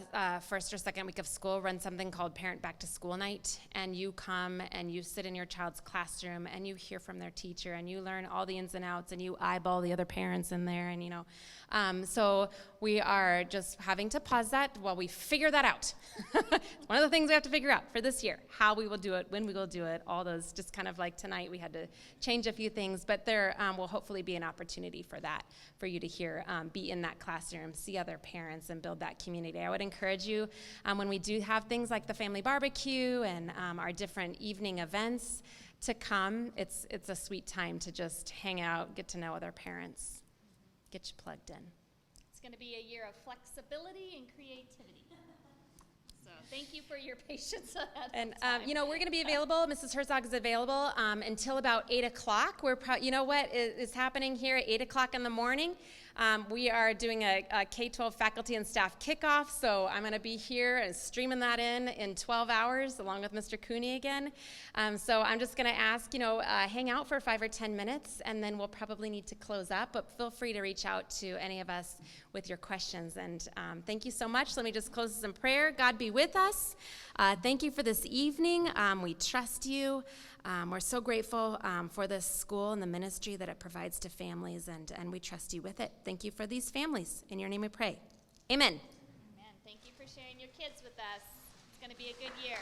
first or second week of school, run something called Parent Back to School Night, and you come and you sit in your child's classroom and you hear from their teacher and you learn all the ins and outs and you eyeball the other parents in there, and so we are just having to pause that while we figure that out. It's one of the things we have to figure out for this year, how we will do it, when we will do it, all those, just kind of like tonight we had to change a few things, but there will hopefully be an opportunity for that, for you to hear, be in that classroom, see other parents, and build that community. I would encourage you, when we do have things like the family barbecue and our different evening events, to come. It's a sweet time to just hang out, get to know other parents, get you plugged in. It's going to be a year of flexibility and creativity. So thank you for your patience. And we're going to be available. Mrs. Herzog is available until about 8 o'clock. You know what is happening here at 8 o'clock in the morning? We are doing a K-12 faculty and staff kickoff, so I'm going to be here and streaming that in 12 hours along with Mr. Cooney again. So I'm just going to ask, hang out for 5 or 10 minutes, and then we'll probably need to close up, but feel free to reach out to any of us with your questions. And thank you so much. Let me just close this in prayer. God be with us. Thank you for this evening. We trust you. We're so grateful for this school and the ministry that it provides to families, and we trust you with it. Thank you for these families. In your name we pray. Amen. Amen. Thank you for sharing your kids with us. It's going to be a good year.